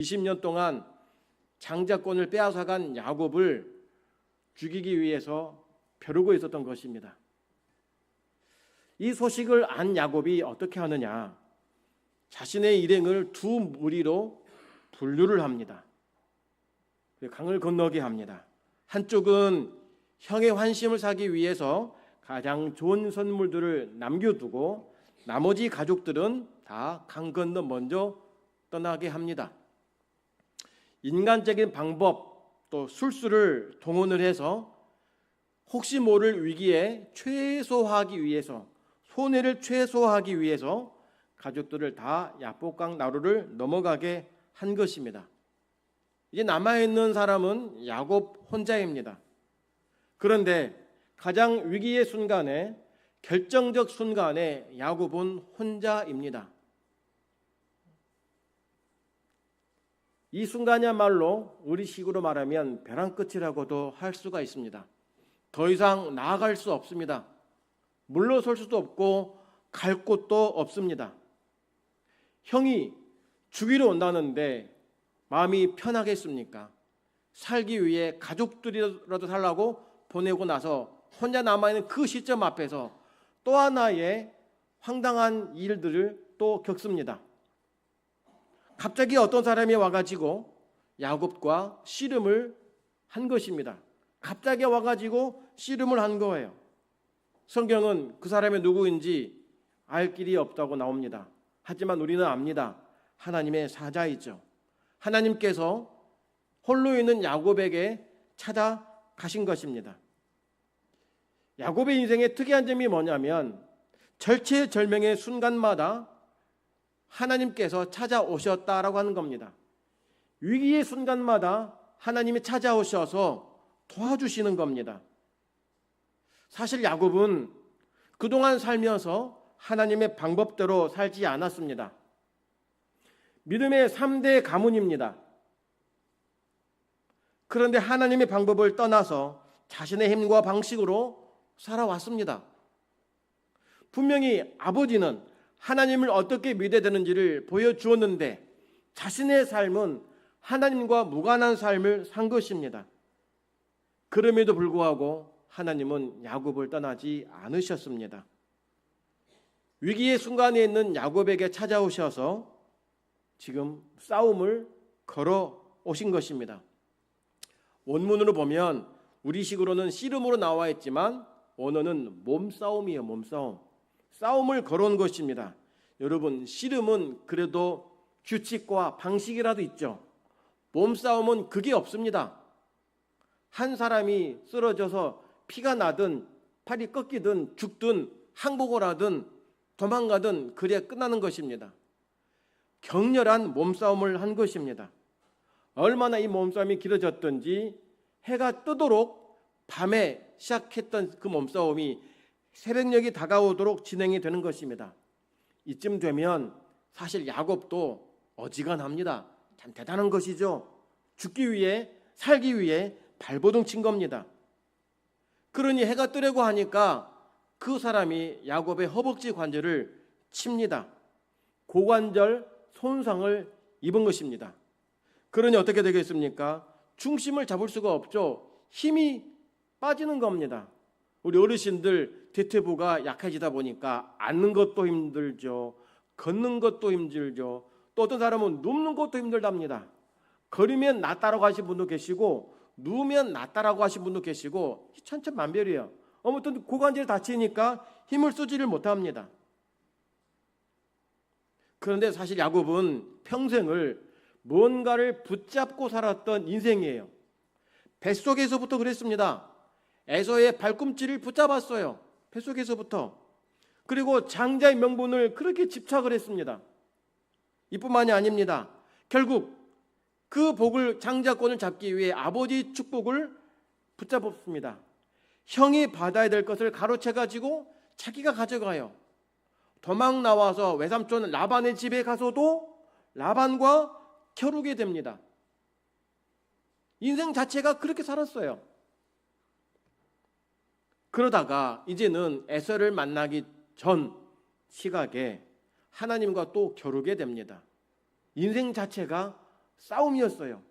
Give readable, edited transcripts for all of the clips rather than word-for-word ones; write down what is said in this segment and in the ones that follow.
20년 동안 장자권을 빼앗아간 야곱을 죽이기 위해서 벼르고 있었던 것입니다. 이 소식을 안 야곱이 어떻게 하느냐? 자신의 일행을 두 무리로 분류를 합니다. 강을 건너게 합니다. 한쪽은 형의 환심을 사기 위해서 가장 좋은 선물들을 남겨두고 나머지 가족들은 다 강 건너 먼저 떠나게 합니다. 인간적인 방법 또 술수를 동원을 해서 혹시 모를 위기에 최소화하기 위해서 손해를 최소화하기 위해서 가족들을 다 야복강 나루를 넘어가게 한 것입니다. 이제 남아있는 사람은 야곱 혼자입니다. 그런데 가장 위기의 순간에 결정적 순간에 야곱은 혼자입니다. 이 순간이야말로 우리식으로 말하면 벼랑 끝이라고도 할 수가 있습니다. 더 이상 나아갈 수 없습니다. 물러설 수도 없고 갈 곳도 없습니다. 형이 죽이러 온다는데 마음이 편하겠습니까? 살기 위해 가족들이라도 살라고 보내고 나서 혼자 남아있는 그 시점 앞에서 또 하나의 황당한 일들을 또 겪습니다. 갑자기 어떤 사람이 와가지고 야곱과 씨름을 한 것입니다. 갑자기 와가지고 씨름을 한 거예요. 성경은 그 사람이 누구인지 알 길이 없다고 나옵니다. 하지만 우리는 압니다. 하나님의 사자이죠. 하나님께서 홀로 있는 야곱에게 찾아가신 것입니다. 야곱의 인생의 특이한 점이 뭐냐면 절체절명의 순간마다 하나님께서 찾아오셨다라고 하는 겁니다. 위기의 순간마다 하나님이 찾아오셔서 도와주시는 겁니다. 사실 야곱은 그동안 살면서 하나님의 방법대로 살지 않았습니다. 믿음의 3대 가문입니다. 그런데 하나님의 방법을 떠나서 자신의 힘과 방식으로 살아왔습니다. 분명히 아버지는 하나님을 어떻게 믿어야 되는지를 보여주었는데 자신의 삶은 하나님과 무관한 삶을 산 것입니다. 그럼에도 불구하고 하나님은 야곱을 떠나지 않으셨습니다. 위기의 순간에 있는 야곱에게 찾아오셔서 지금 싸움을 걸어 오신 것입니다. 원문으로 보면 우리식으로는 씨름으로 나와 있지만 원어는 몸싸움이에요. 몸싸움. 싸움을 걸어온 것입니다. 여러분, 씨름은 그래도 규칙과 방식이라도 있죠. 몸싸움은 그게 없습니다. 한 사람이 쓰러져서 피가 나든 팔이 꺾이든 죽든 항복을 하든 도망가든 그래야 끝나는 것입니다. 격렬한 몸싸움을 한 것입니다. 얼마나 이 몸싸움이 길어졌던지 해가 뜨도록 밤에 시작했던 그 몸싸움이 새벽녘이 다가오도록 진행이 되는 것입니다. 이쯤 되면 사실 야곱도 어지간합니다. 참 대단한 것이죠. 죽기 위해 살기 위해 발버둥 친 겁니다. 그러니 해가 뜨려고 하니까 그 사람이 야곱의 허벅지 관절을 칩니다. 고관절 손상을 입은 것입니다. 그러니 어떻게 되겠습니까? 중심을 잡을 수가 없죠. 힘이 빠지는 겁니다. 우리 어르신들 대퇴부가 약해지다 보니까 앉는 것도 힘들죠. 걷는 것도 힘들죠. 또 어떤 사람은 눕는 것도 힘들답니다. 걸으면 낫다라고 하신 분도 계시고 누우면 낫다라고 하신 분도 계시고 천차만별이에요. 아무튼 고관절이 다치니까 힘을 쓰지를 못합니다. 그런데 사실 야곱은 평생을 뭔가를 붙잡고 살았던 인생이에요. 뱃속에서부터 그랬습니다. 에서의 발꿈치를 붙잡았어요. 뱃속에서부터. 그리고 장자의 명분을 그렇게 집착을 했습니다. 이뿐만이 아닙니다. 결국 그 복을 장자권을 잡기 위해 아버지 축복을 붙잡았습니다. 형이 받아야 될 것을 가로채가지고 자기가 가져가요. 도망 나와서 외삼촌 라반의 집에 가서도 라반과 겨루게 됩니다. 인생 자체가 그렇게 살았어요. 그러다가 이제는 에서를 만나기 전 시각에 하나님과 또 겨루게 됩니다. 인생 자체가 싸움이었어요.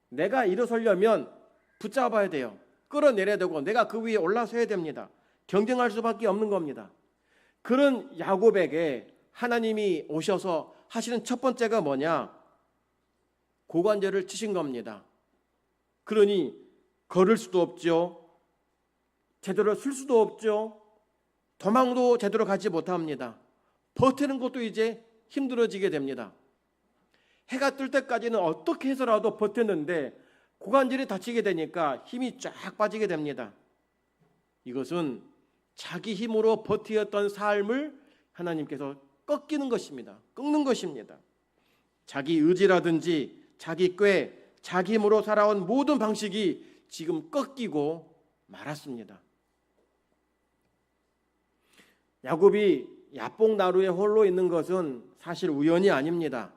내가 일어서려면 붙잡아야 돼요. 끌어내려야 되고 내가 그 위에 올라서야 됩니다. 경쟁할 수밖에 없는 겁니다. 그런 야곱에게 하나님이 오셔서 하시는 첫 번째가 뭐냐? 고관절을 치신 겁니다. 그러니 걸을 수도 없죠. 제대로 쓸 수도 없죠. 도망도 제대로 가지 못합니다. 버티는 것도 이제 힘들어지게 됩니다. 해가 뜰 때까지는 어떻게 해서라도 버텼는데 고관절이 다치게 되니까 힘이 쫙 빠지게 됩니다. 이것은 자기 힘으로 버티었던 삶을 하나님께서 꺾이는 것입니다. 꺾는 것입니다. 자기 의지라든지 자기 꾀, 자기 힘으로 살아온 모든 방식이 지금 꺾이고 말았습니다. 야곱이 야복나루에 홀로 있는 것은 사실 우연이 아닙니다.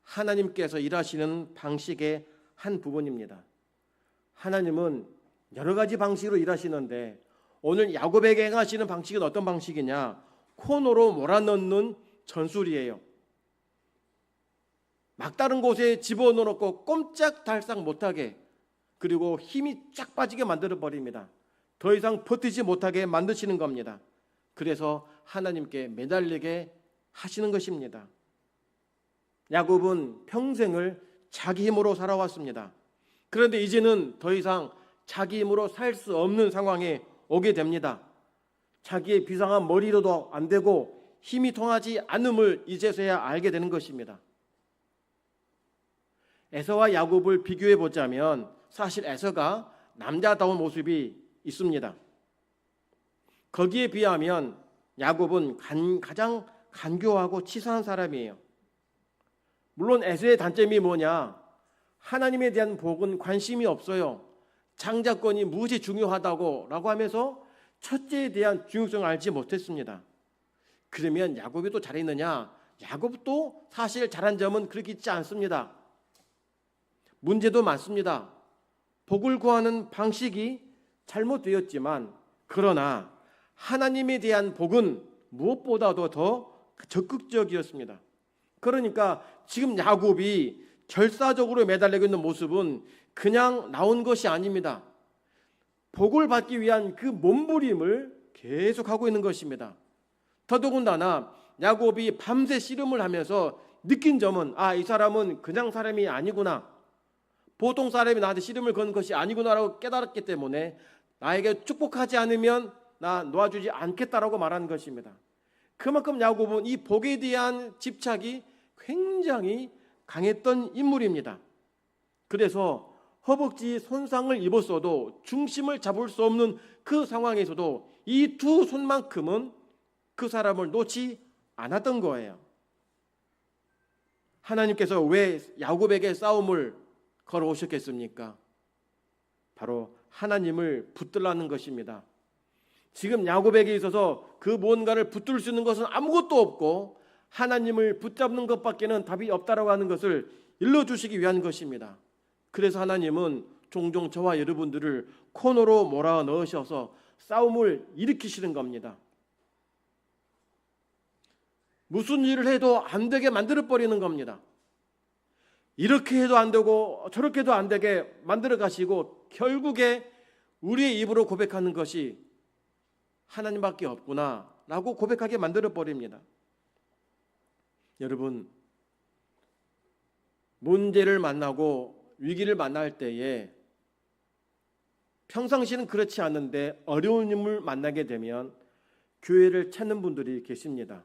하나님께서 일하시는 방식의 한 부분입니다. 하나님은 여러 가지 방식으로 일하시는데 오늘 야곱에게 행하시는 방식은 어떤 방식이냐? 코너로 몰아넣는 전술이에요. 막다른 곳에 집어넣어놓고 꼼짝달싹 못하게, 그리고 힘이 쫙 빠지게 만들어버립니다. 더 이상 버티지 못하게 만드시는 겁니다. 그래서 하나님께 매달리게 하시는 것입니다. 야곱은 평생을 자기 힘으로 살아왔습니다. 그런데 이제는 더 이상 자기 힘으로 살 수 없는 상황에 오게 됩니다. 자기의 비상한 머리로도 안 되고 힘이 통하지 않음을 이제서야 알게 되는 것입니다. 에서와 야곱을 비교해 보자면 사실 에서가 남자다운 모습이 있습니다. 거기에 비하면 야곱은 가장 간교하고 치사한 사람이에요. 물론 에서의 단점이 뭐냐? 하나님에 대한 복은 관심이 없어요. 장자권이 무엇이 중요하다고 라고 하면서 첫째에 대한 중요성을 알지 못했습니다. 그러면 야곱이 또 잘했느냐? 야곱도 사실 잘한 점은 그렇게 있지 않습니다. 문제도 많습니다. 복을 구하는 방식이 잘못되었지만, 그러나 하나님에 대한 복은 무엇보다도 더 적극적이었습니다. 그러니까 지금 야곱이 결사적으로 매달리고 있는 모습은 그냥 나온 것이 아닙니다. 복을 받기 위한 그 몸부림을 계속하고 있는 것입니다. 더더군다나 야곱이 밤새 씨름을 하면서 느낀 점은 이 사람은 그냥 사람이 아니구나, 보통 사람이 나한테 씨름을 거는 것이 아니구나라고 깨달았기 때문에 나에게 축복하지 않으면 나 놓아주지 않겠다라고 말하는 것입니다. 그만큼 야곱은 이 복에 대한 집착이 굉장히 강했던 인물입니다. 그래서 허벅지 손상을 입었어도 중심을 잡을 수 없는 그 상황에서도 이 두 손만큼은 그 사람을 놓지 않았던 거예요. 하나님께서 왜 야곱에게 싸움을 걸어오셨겠습니까? 바로 하나님을 붙들라는 것입니다. 지금 야곱에게 있어서 그 무언가를 붙들 수 있는 것은 아무것도 없고 하나님을 붙잡는 것밖에는 답이 없다라고 하는 것을 일러주시기 위한 것입니다. 그래서 하나님은 종종 저와 여러분들을 코너로 몰아넣으셔서 싸움을 일으키시는 겁니다. 무슨 일을 해도 안 되게 만들어버리는 겁니다. 이렇게 해도 안 되고 저렇게 해도 안 되게 만들어 가시고 결국에 우리의 입으로 고백하는 것이 하나님밖에 없구나 라고 고백하게 만들어 버립니다. 여러분, 문제를 만나고 위기를 만날 때에 평상시는 그렇지 않은데 어려운 일을 만나게 되면 교회를 찾는 분들이 계십니다.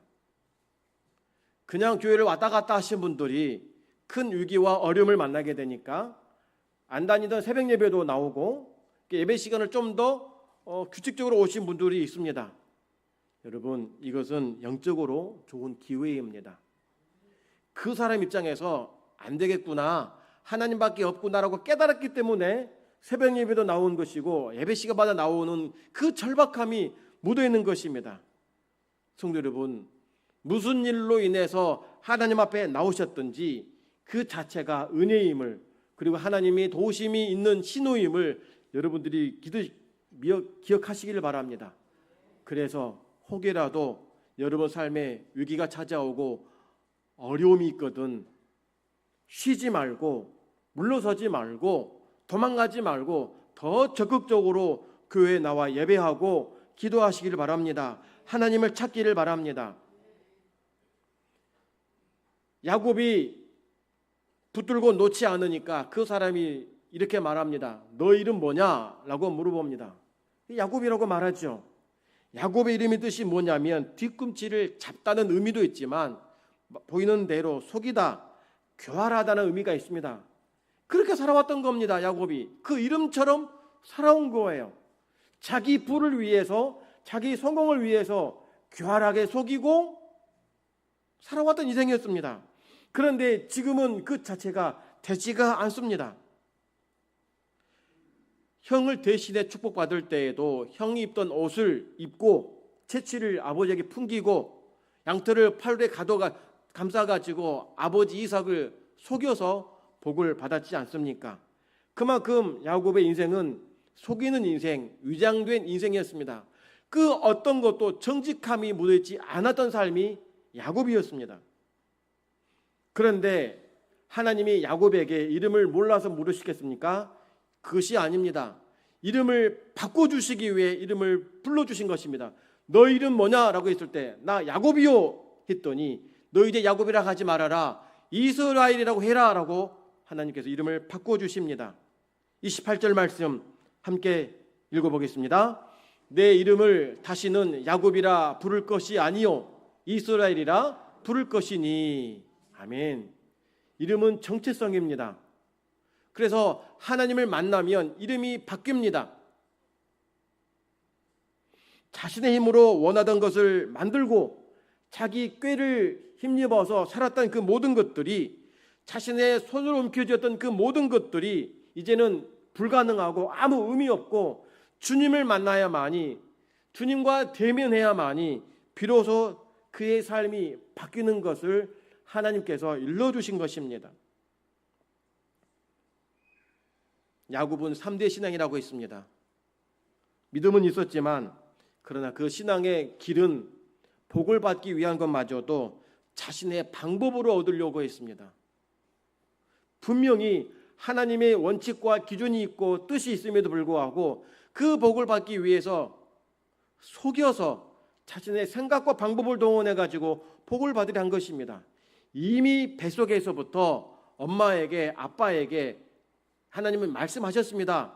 그냥 교회를 왔다 갔다 하신 분들이 큰 위기와 어려움을 만나게 되니까 안 다니던 새벽 예배도 나오고 예배 시간을 좀 더 규칙적으로 오신 분들이 있습니다. 여러분, 이것은 영적으로 좋은 기회입니다. 그 사람 입장에서 안 되겠구나, 하나님밖에 없구나라고 깨달았기 때문에 새벽 예배도 나온 것이고 예배 시간마다 나오는 그 절박함이 묻어있는 것입니다. 성도 여러분, 무슨 일로 인해서 하나님 앞에 나오셨든지 그 자체가 은혜임을, 그리고 하나님의 도우심이 있는 신호임을 여러분들이 기억하시기를 바랍니다. 그래서 혹여라도 여러분 삶에 위기가 찾아오고 어려움이 있거든 쉬지 말고 물러서지 말고 도망가지 말고 더 적극적으로 교회에 나와 예배하고 기도하시기를 바랍니다. 하나님을 찾기를 바랍니다. 야곱이 붙들고 놓지 않으니까 그 사람이 이렇게 말합니다. 너 이름 뭐냐? 라고 물어봅니다. 야곱이라고 말하죠. 야곱의 이름의 뜻이 뭐냐면 뒤꿈치를 잡다는 의미도 있지만 보이는 대로 속이다, 교활하다는 의미가 있습니다. 그렇게 살아왔던 겁니다. 야곱이 그 이름처럼 살아온 거예요. 자기 부를 위해서, 자기 성공을 위해서 교활하게 속이고 살아왔던 인생이었습니다. 그런데 지금은 그 자체가 되지가 않습니다. 형을 대신해 축복받을 때에도 형이 입던 옷을 입고 채취를 아버지에게 풍기고 양털을 팔에 감싸가지고 아버지 이삭을 속여서 복을 받았지 않습니까? 그만큼 야곱의 인생은 속이는 인생, 위장된 인생이었습니다. 그 어떤 것도 정직함이 묻어있지 않았던 삶이 야곱이었습니다. 그런데 하나님이 야곱에게 이름을 몰라서 물으시겠습니까? 그것이 아닙니다. 이름을 바꿔주시기 위해 이름을 불러주신 것입니다. 너 이름 뭐냐? 라고 했을 때 나 야곱이요 했더니 너 이제 야곱이라 하지 말아라, 이스라엘이라고 해라 라고 하나님께서 이름을 바꿔주십니다. 28절 말씀 함께 읽어보겠습니다. 내 이름을 다시는 야곱이라 부를 것이 아니요 이스라엘이라 부를 것이니. 아멘. 이름은 정체성입니다. 그래서 하나님을 만나면 이름이 바뀝니다. 자신의 힘으로 원하던 것을 만들고 자기 꾀를 힘입어서 살았던 그 모든 것들이, 자신의 손으로 움켜쥐었던 그 모든 것들이 이제는 불가능하고 아무 의미 없고 주님을 만나야만이, 주님과 대면해야만이 비로소 그의 삶이 바뀌는 것을 하나님께서 일러주신 것입니다. 야곱은 3대 신앙이라고 있습니다. 믿음은 있었지만 그러나 그 신앙의 길은 복을 받기 위한 것마저도 자신의 방법으로 얻으려고 했습니다. 분명히 하나님의 원칙과 기준이 있고 뜻이 있음에도 불구하고 그 복을 받기 위해서 속여서 자신의 생각과 방법을 동원해 가지고 복을 받으려 한 것입니다. 이미 뱃속에서부터 엄마에게, 아빠에게 하나님은 말씀하셨습니다.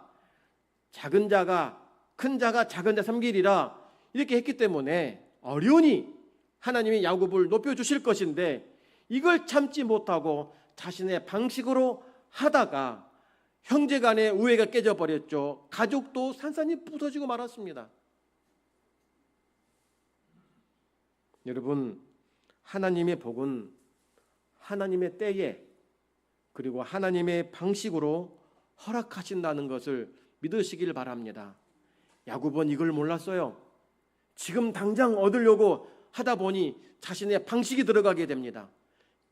작은 자가 큰 자가 작은 자 섬기리라 이렇게 했기 때문에 어련히 하나님이 야곱을 높여주실 것인데 이걸 참지 못하고 자신의 방식으로 하다가 형제간의 우애가 깨져버렸죠. 가족도 산산이 부서지고 말았습니다. 여러분, 하나님의 복은 하나님의 때에 그리고 하나님의 방식으로 허락하신다는 것을 믿으시길 바랍니다. 야곱은 이걸 몰랐어요. 지금 당장 얻으려고 하다 보니 자신의 방식이 들어가게 됩니다.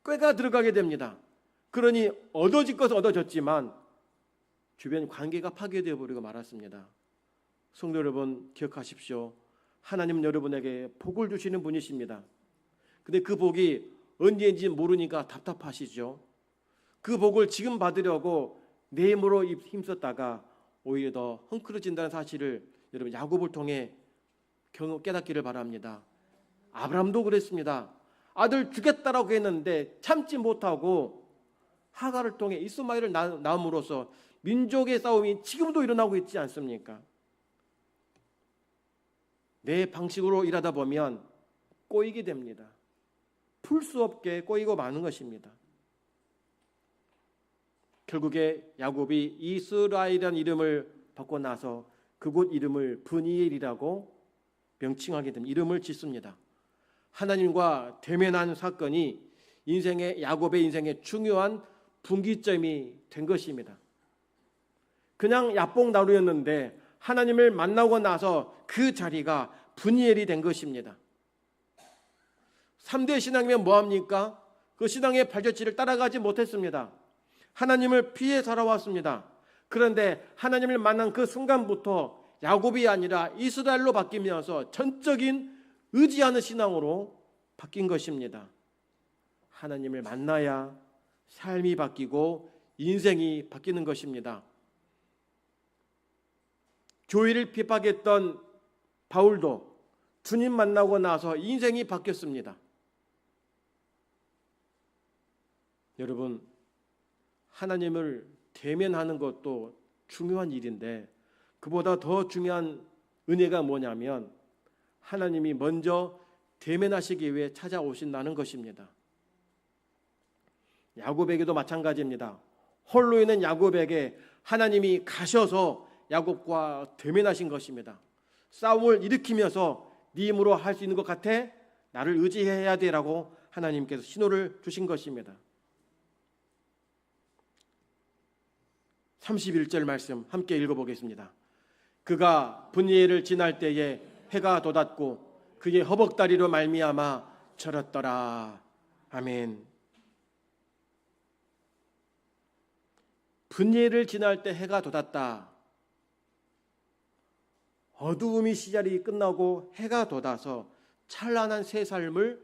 꾀가 들어가게 됩니다. 그러니 얻어질 것은 얻어졌지만 주변 관계가 파괴되어 버리고 말았습니다. 성도 여러분, 기억하십시오. 하나님은 여러분에게 복을 주시는 분이십니다. 근데 그 복이 언제인지 모르니까 답답하시죠. 그 복을 지금 받으려고 내 힘으로 힘썼다가 오히려 더 헝클어진다는 사실을 여러분 야곱을 통해 깨닫기를 바랍니다. 아브라함도 그랬습니다. 아들 주겠다라고 했는데 참지 못하고 하갈을 통해 이스마엘을 낳음으로써 민족의 싸움이 지금도 일어나고 있지 않습니까? 내 방식으로 일하다 보면 꼬이게 됩니다. 풀 수 없게 꼬이고 마는 것입니다. 결국에 야곱이 이스라엘이라는 이름을 받고 나서 그곳 이름을 브니엘이라고 명칭하게 됩니다. 이름을 짓습니다. 하나님과 대면한 사건이 야곱의 인생의 중요한 분기점이 된 것입니다. 그냥 야뽕나루였는데 하나님을 만나고 나서 그 자리가 브니엘이 된 것입니다. 3대 신앙이면 뭐합니까? 그 신앙의 발자취를 따라가지 못했습니다. 하나님을 피해 살아왔습니다. 그런데 하나님을 만난 그 순간부터 야곱이 아니라 이스라엘로 바뀌면서 전적인 의지하는 신앙으로 바뀐 것입니다. 하나님을 만나야 삶이 바뀌고 인생이 바뀌는 것입니다. 교회를 핍박했던 바울도 주님 만나고 나서 인생이 바뀌었습니다. 여러분, 하나님을 대면하는 것도 중요한 일인데 그보다 더 중요한 은혜가 뭐냐면 하나님이 먼저 대면하시기 위해 찾아오신다는 것입니다. 야곱에게도 마찬가지입니다. 홀로 있는 야곱에게 하나님이 가셔서 야곱과 대면하신 것입니다. 싸움을 일으키면서 네 힘으로 할 수 있는 것 같아? 나를 의지해야 되라고 하나님께서 신호를 주신 것입니다. 31절 말씀 함께 읽어보겠습니다. 그가 분예를 지날 때에 해가 돋았고 그의 허벅다리로 말미암아 절었더라. 아멘. 분예를 지날 때 해가 돋았다. 어두움이 시절이 끝나고 해가 돋아서 찬란한 새 삶을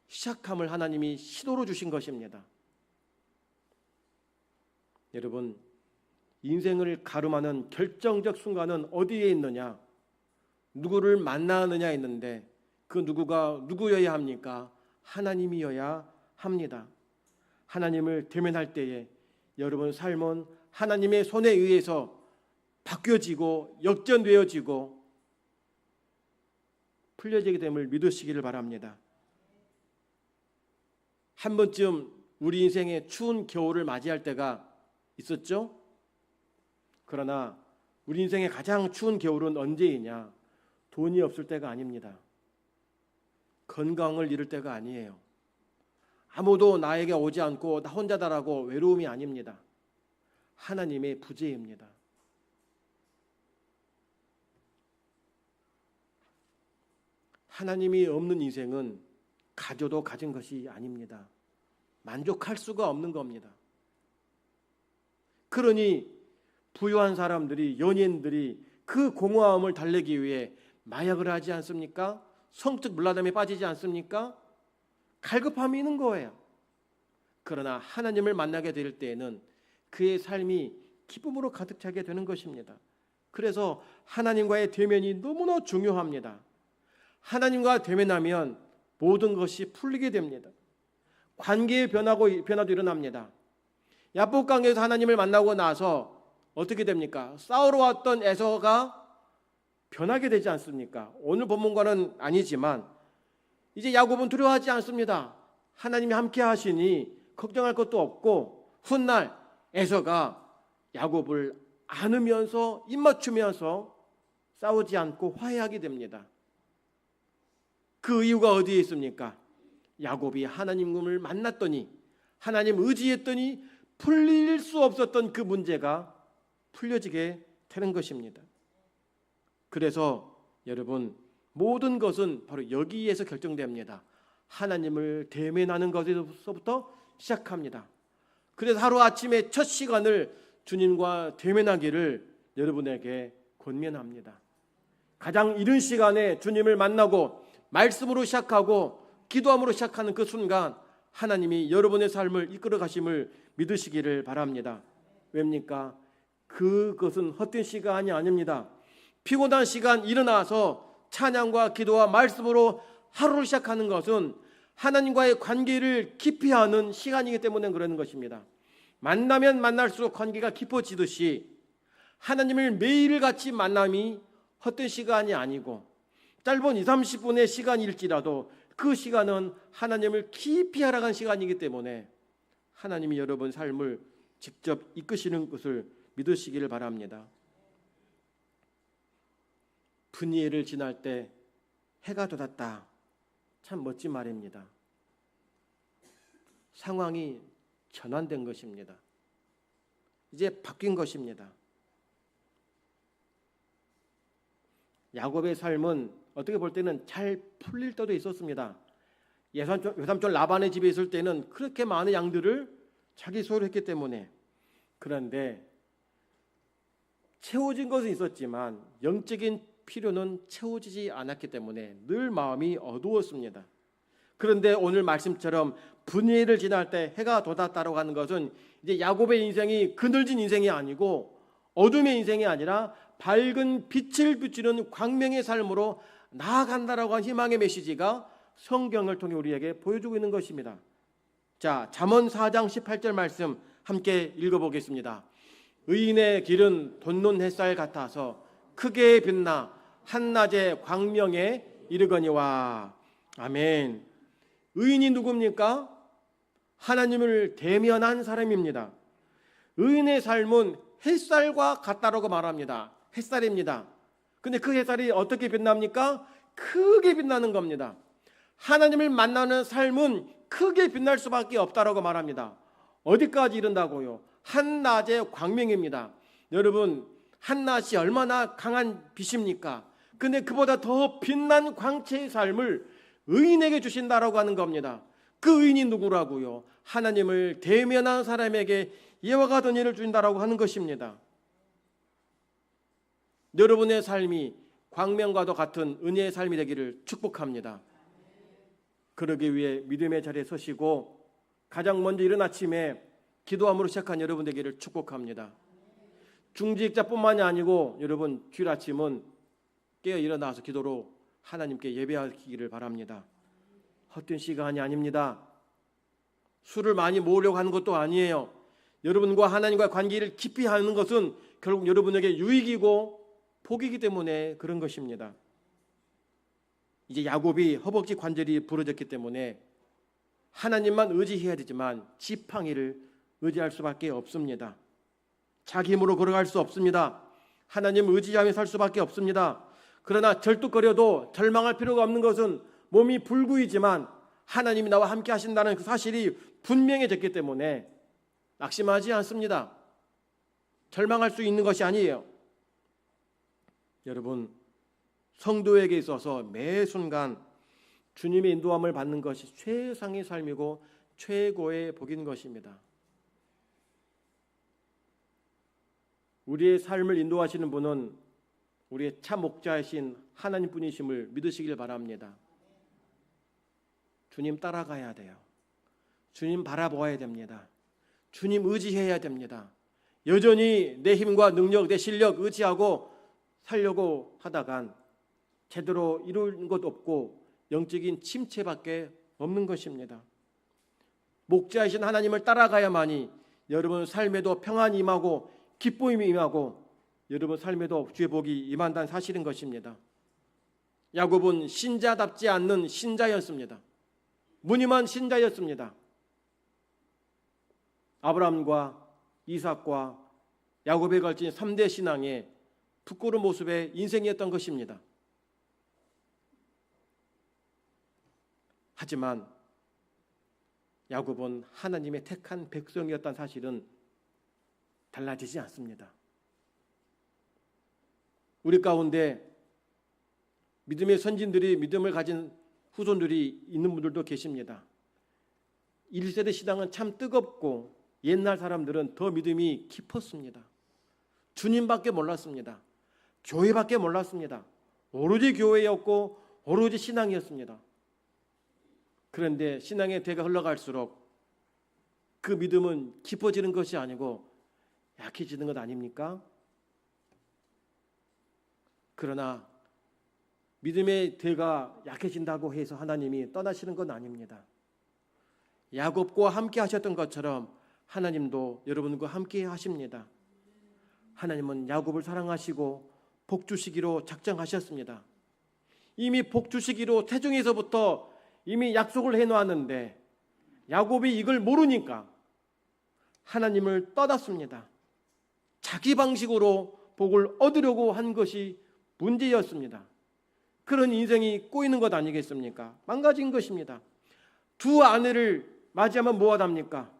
시작함을 하나님이 시도로 주신 것입니다. 여러분, 인생을 가름하는 결정적 순간은 어디에 있느냐? 누구를 만나느냐 했는데 그 누구가 누구여야 합니까? 하나님이어야 합니다. 하나님을 대면할 때에 여러분 삶은 하나님의 손에 의해서 바뀌어지고 역전되어지고 풀려지게 됨을 믿으시기를 바랍니다. 한 번쯤 우리 인생에 추운 겨울을 맞이할 때가 있었죠? 그러나 우리 인생의 가장 추운 겨울은 언제이냐? 돈이 없을 때가 아닙니다. 건강을 잃을 때가 아니에요. 아무도 나에게 오지 않고 나 혼자다라고 외로움이 아닙니다. 하나님의 부재입니다. 하나님이 없는 인생은 가져도 가진 것이 아닙니다. 만족할 수가 없는 겁니다. 그러니 부유한 사람들이, 연예인들이 그 공허함을 달래기 위해 마약을 하지 않습니까? 성적 물라담에 빠지지 않습니까? 갈급함이 있는 거예요. 그러나 하나님을 만나게 될 때에는 그의 삶이 기쁨으로 가득 차게 되는 것입니다. 그래서 하나님과의 대면이 너무나 중요합니다. 하나님과 대면하면 모든 것이 풀리게 됩니다. 관계의 변화도 일어납니다. 야복강에서 하나님을 만나고 나서 어떻게 됩니까? 싸우러 왔던 에서가 변하게 되지 않습니까? 오늘 본문과는 아니지만 이제 야곱은 두려워하지 않습니다. 하나님이 함께 하시니 걱정할 것도 없고 훗날 에서가 야곱을 안으면서 입맞추면서 싸우지 않고 화해하게 됩니다. 그 이유가 어디에 있습니까? 야곱이 하나님을 만났더니 하나님 의지했더니 풀릴 수 없었던 그 문제가 풀려지게 되는 것입니다. 그래서 여러분 모든 것은 바로 여기에서 결정됩니다. 하나님을 대면하는 것에서부터 시작합니다. 그래서 하루아침에 첫 시간을 주님과 대면하기를 여러분에게 권면합니다. 가장 이른 시간에 주님을 만나고 말씀으로 시작하고 기도함으로 시작하는 그 순간 하나님이 여러분의 삶을 이끌어 가심을 믿으시기를 바랍니다. 왜입니까? 그것은 헛된 시간이 아닙니다. 피곤한 시간 일어나서 찬양과 기도와 말씀으로 하루를 시작하는 것은 하나님과의 관계를 깊이 하는 시간이기 때문에 그러는 것입니다. 만나면 만날수록 관계가 깊어지듯이 하나님을 매일같이 만남이 헛된 시간이 아니고 짧은 20-30분의 시간일지라도 그 시간은 하나님을 깊이 알아간 시간이기 때문에 하나님이 여러분 삶을 직접 이끄시는 것을 믿으시기를 바랍니다. 분예를 지날 때 해가 돋았다. 참 멋진 말입니다. 상황이 전환된 것입니다. 이제 바뀐 것입니다. 야곱의 삶은 어떻게 볼 때는 잘 풀릴 때도 있었습니다. 외삼촌 라반의 집에 있을 때는 그렇게 많은 양들을 자기 소유로 했기 때문에. 그런데 채워진 것은 있었지만 영적인 필요는 채워지지 않았기 때문에 늘 마음이 어두웠습니다. 그런데 오늘 말씀처럼 분예를 지날 때 해가 돋았다라고 하는 것은 이제 야곱의 인생이 그늘진 인생이 아니고 어둠의 인생이 아니라 밝은 빛을 비추는 광명의 삶으로 나아간다라고 하는 희망의 메시지가 성경을 통해 우리에게 보여주고 있는 것입니다. 자, 잠언 4장 18절 말씀 함께 읽어보겠습니다. 의인의 길은 돋는 햇살 같아서 크게 빛나 한낮의 광명에 이르거니와. 아멘. 의인이 누굽니까? 하나님을 대면한 사람입니다. 의인의 삶은 햇살과 같다라고 말합니다. 햇살입니다. 근데 그 햇살이 어떻게 빛납니까? 크게 빛나는 겁니다. 하나님을 만나는 삶은 크게 빛날 수밖에 없다라고 말합니다. 어디까지 이른다고요? 한낮의 광명입니다. 여러분, 한낮이 얼마나 강한 빛입니까? 근데 그보다 더 빛난 광채의 삶을 의인에게 주신다라고 하는 겁니다. 그 의인이 누구라고요? 하나님을 대면한 사람에게 이와 같은 일을 주신다라고 하는 것입니다. 여러분의 삶이 광명과도 같은 은혜의 삶이 되기를 축복합니다. 그러기 위해 믿음의 자리에 서시고 가장 먼저 이른 아침에 기도함으로 시작한 여러분 되기를 축복합니다. 중직자뿐만이 아니고 여러분 주일 아침은 깨어 일어나서 기도로 하나님께 예배하기를 바랍니다. 헛된 시간이 아닙니다. 술을 많이 모으려고 하는 것도 아니에요. 여러분과 하나님과 관계를 깊이 하는 것은 결국 여러분에게 유익이고 복이기 때문에 그런 것입니다. 이제 야곱이 허벅지 관절이 부러졌기 때문에 하나님만 의지해야 되지만 지팡이를 의지할 수밖에 없습니다. 자기 힘으로 걸어갈 수 없습니다. 하나님을 의지하며 살 수밖에 없습니다. 그러나 절뚝거려도 절망할 필요가 없는 것은 몸이 불구이지만 하나님이 나와 함께 하신다는 그 사실이 분명해졌기 때문에 낙심하지 않습니다. 절망할 수 있는 것이 아니에요. 여러분, 성도에게 있어서 매 순간 주님의 인도함을 받는 것이 최상의 삶이고 최고의 복인 것입니다. 우리의 삶을 인도하시는 분은 우리의 참 목자이신 하나님뿐이심을 믿으시길 바랍니다. 주님 따라가야 돼요. 주님 바라보아야 됩니다. 주님 의지해야 됩니다. 여전히 내 힘과 능력, 내 실력 의지하고 살려고 하다간 제대로 이룰 것 없고 영적인 침체밖에 없는 것입니다. 목자이신 하나님을 따라가야만이 여러분 삶에도 평안이 임하고 기쁨이 임하고 여러분 삶에도 주의 복이 임한다는 사실인 것입니다. 야곱은 신자답지 않는 신자였습니다. 무늬만 신자였습니다. 아브라함과 이삭과 야곱에 걸친 3대 신앙의 부끄러운 모습의 인생이었던 것입니다. 하지만 야곱은 하나님의 택한 백성이었다는 사실은 달라지지 않습니다. 우리 가운데 믿음의 선진들이 믿음을 가진 후손들이 있는 분들도 계십니다. 1세대 신앙은 참 뜨겁고 옛날 사람들은 더 믿음이 깊었습니다. 주님밖에 몰랐습니다. 교회밖에 몰랐습니다. 오로지 교회였고 오로지 신앙이었습니다. 그런데 신앙의 대가 흘러갈수록 그 믿음은 깊어지는 것이 아니고 약해지는 것 아닙니까? 그러나 믿음의 대가 약해진다고 해서 하나님이 떠나시는 건 아닙니다. 야곱과 함께 하셨던 것처럼 하나님도 여러분과 함께 하십니다. 하나님은 야곱을 사랑하시고 복 주시기로 작정하셨습니다. 이미 복 주시기로 태중에서부터 이미 약속을 해놓았는데 야곱이 이걸 모르니까 하나님을 떠났습니다. 자기 방식으로 복을 얻으려고 한 것이 문제였습니다. 그런 인생이 꼬이는 것 아니겠습니까? 망가진 것입니다. 두 아내를 맞이하면 무엇합니까?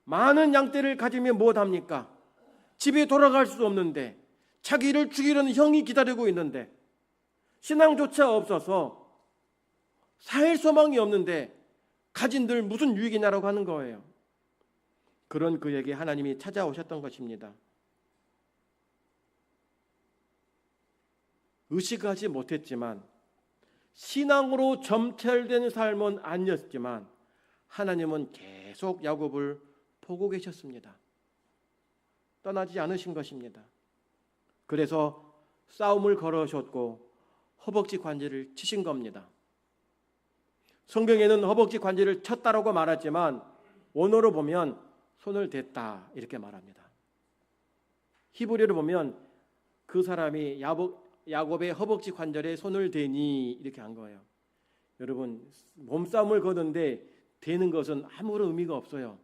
많은 양떼를 가지면 무엇합니까? 집에 돌아갈 수 없는데 자기를 죽이려는 형이 기다리고 있는데 신앙조차 없어서 살 소망이 없는데 가진들 무슨 유익이냐라고 하는 거예요. 그런 그에게 하나님이 찾아오셨던 것입니다. 의식하지 못했지만 신앙으로 점철된 삶은 아니었지만 하나님은 계속 야곱을 보고 계셨습니다. 떠나지 않으신 것입니다. 그래서 싸움을 걸으셨고 허벅지 관절을 치신 겁니다. 성경에는 허벅지 관절을 쳤다라고 말하지만 원어로 보면 손을 댔다 이렇게 말합니다. 히브리어로 보면 그 사람이 야곱의 허벅지 관절에 손을 대니 이렇게 한 거예요. 여러분, 몸싸움을 거는데 대는 것은 아무런 의미가 없어요.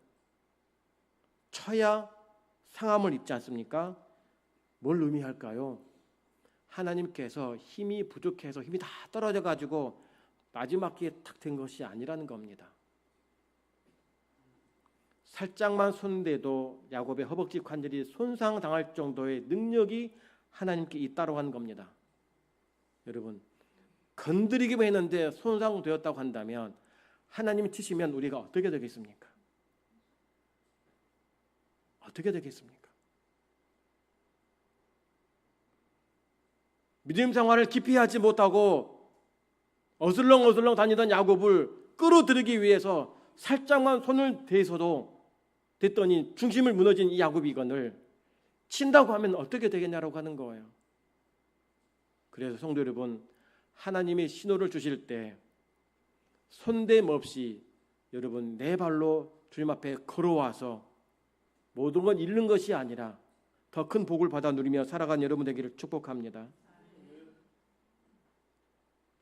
쳐야 상함을 입지 않습니까? 뭘 의미할까요? 하나님께서 힘이 부족해서 힘이 다 떨어져 가지고 마지막 기회에 탁 된 것이 아니라는 겁니다. 살짝만 손대도 야곱의 허벅지 관절이 손상당할 정도의 능력이 하나님께 있다고 하는 겁니다. 여러분, 건드리기만 했는데 손상되었다고 한다면 하나님이 치시면 우리가 어떻게 되겠습니까? 어떻게 되겠습니까? 믿음 생활을 깊이 하지 못하고 어슬렁어슬렁 다니던 야곱을 끌어들이기 위해서 살짝만 손을 대서도 됐더니 중심을 무너진 이 야곱이 이건을 친다고 하면 어떻게 되겠냐라고 하는 거예요. 그래서 성도 여러분, 하나님의 신호를 주실 때 손댈 없이 여러분 내 발로 주님 앞에 걸어와서 모든 건 잃는 것이 아니라 더 큰 복을 받아 누리며 살아가는 여러분 되기를 축복합니다.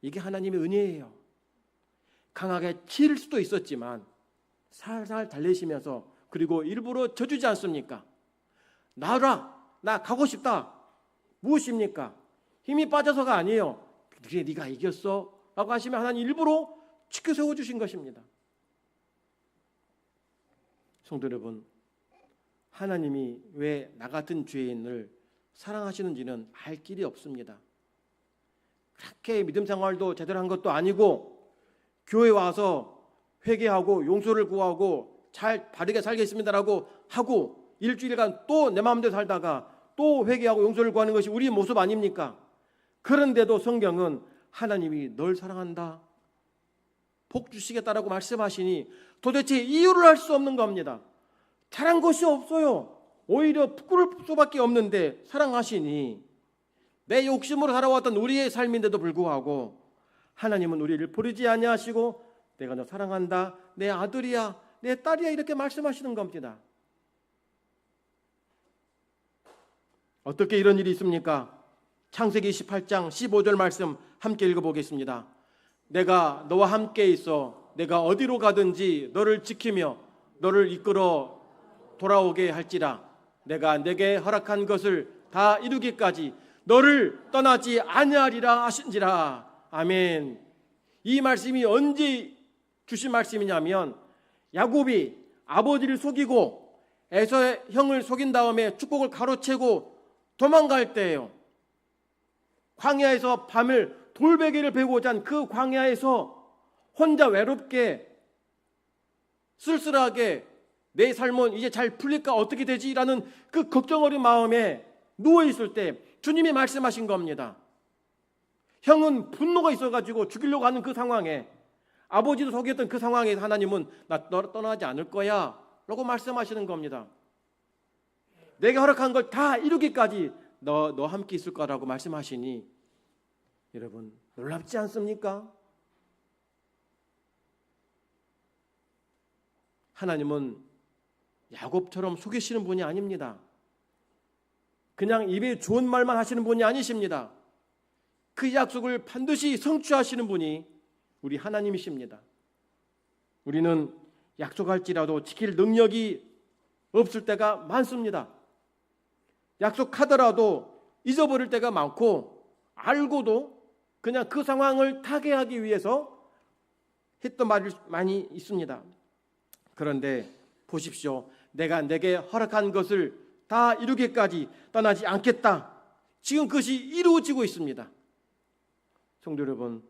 이게 하나님의 은혜예요. 강하게 칠 수도 있었지만 살살 달래시면서 그리고 일부러 져주지 않습니까? 나와라, 나 가고 싶다. 무엇입니까? 힘이 빠져서가 아니에요. 그래, 네가 이겼어 라고 하시면 하나님 일부러 지켜 세워주신 것입니다. 성도 여러분, 하나님이 왜 나 같은 죄인을 사랑하시는지는 알 길이 없습니다. 그렇게 믿음 생활도 제대로 한 것도 아니고 교회 와서 회개하고 용서를 구하고 잘 바르게 살겠습니다라고 하고 일주일간 또 내 마음대로 살다가 또 회개하고 용서를 구하는 것이 우리의 모습 아닙니까? 그런데도 성경은 하나님이 널 사랑한다, 복 주시겠다라고 말씀하시니 도대체 이유를 알 수 없는 겁니다. 잘한 것이 없어요. 오히려 부끄러울 수밖에 없는데 사랑하시니 내 욕심으로 살아왔던 우리의 삶인데도 불구하고 하나님은 우리를 버리지 아니하시고 내가 너 사랑한다, 내 아들이야, 내 딸이야 이렇게 말씀하시는 겁니다. 어떻게 이런 일이 있습니까? 창세기 28장 15절 말씀 함께 읽어보겠습니다. 내가 너와 함께 있어 내가 어디로 가든지 너를 지키며 너를 이끌어 돌아오게 할지라. 내가 내게 허락한 것을 다 이루기까지 너를 떠나지 아니하리라 하신지라. 아멘. 이 말씀이 언제 주신 말씀이냐면 야곱이 아버지를 속이고 에서의 형을 속인 다음에 축복을 가로채고 도망갈 때예요. 광야에서 밤을 돌베개를 베고 잔 그 광야에서 혼자 외롭게 쓸쓸하게 내 삶은 이제 잘 풀릴까 어떻게 되지라는 그 걱정 어린 마음에 누워있을 때 주님이 말씀하신 겁니다. 형은 분노가 있어가지고 죽이려고 하는 그 상황에, 아버지도 속였던 그 상황에 하나님은 나 떠나지 않을 거야 라고 말씀하시는 겁니다. 내가 허락한 걸 다 이루기까지 너 함께 있을 거라고 말씀하시니 여러분 놀랍지 않습니까? 하나님은 야곱처럼 속이시는 분이 아닙니다. 그냥 입에 좋은 말만 하시는 분이 아니십니다. 그 약속을 반드시 성취하시는 분이 우리 하나님이십니다. 우리는 약속할지라도 지킬 능력이 없을 때가 많습니다. 약속하더라도 잊어버릴 때가 많고 알고도 그냥 그 상황을 타개하기 위해서 했던 말이 많이 있습니다. 그런데 보십시오. 내가 내게 허락한 것을 다 이루기까지 떠나지 않겠다. 지금 그것이 이루어지고 있습니다. 성도 여러분,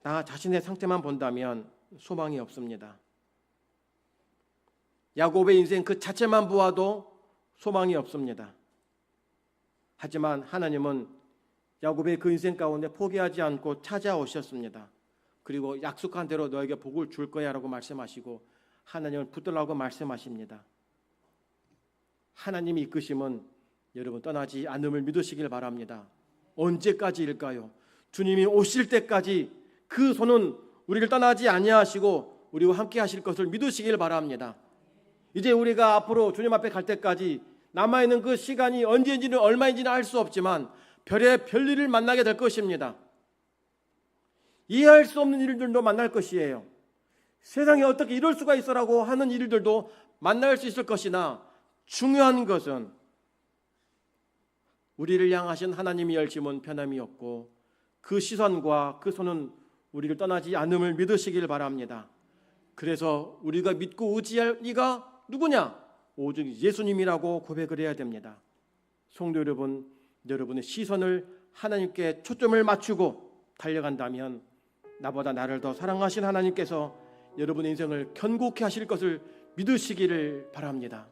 나 자신의 상태만 본다면 소망이 없습니다. 야곱의 인생 그 자체만 보아도 소망이 없습니다. 하지만 하나님은 야곱의 그 인생 가운데 포기하지 않고 찾아오셨습니다. 그리고 약속한 대로 너에게 복을 줄 거야 라고 말씀하시고 하나님을 붙들라고 말씀하십니다. 하나님이 이끄심은 여러분 떠나지 않음을 믿으시길 바랍니다. 언제까지일까요? 주님이 오실 때까지 그 손은 우리를 떠나지 아니하시고 우리와 함께 하실 것을 믿으시길 바랍니다. 이제 우리가 앞으로 주님 앞에 갈 때까지 남아있는 그 시간이 언제인지는 얼마인지는 알 수 없지만 별의 별일을 만나게 될 것입니다. 이해할 수 없는 일들도 만날 것이에요. 세상에 어떻게 이럴 수가 있어라고 하는 일들도 만날 수 있을 것이나 중요한 것은 우리를 향하신 하나님의 열심은 변함이 없고 그 시선과 그 손은 우리를 떠나지 않음을 믿으시길 바랍니다. 그래서 우리가 믿고 의지할 이가 누구냐? 오직 예수님이라고 고백을 해야 됩니다. 성도 여러분, 여러분의 시선을 하나님께 초점을 맞추고 달려간다면 나보다 나를 더 사랑하신 하나님께서 여러분의 인생을 견고케 하실 것을 믿으시기를 바랍니다.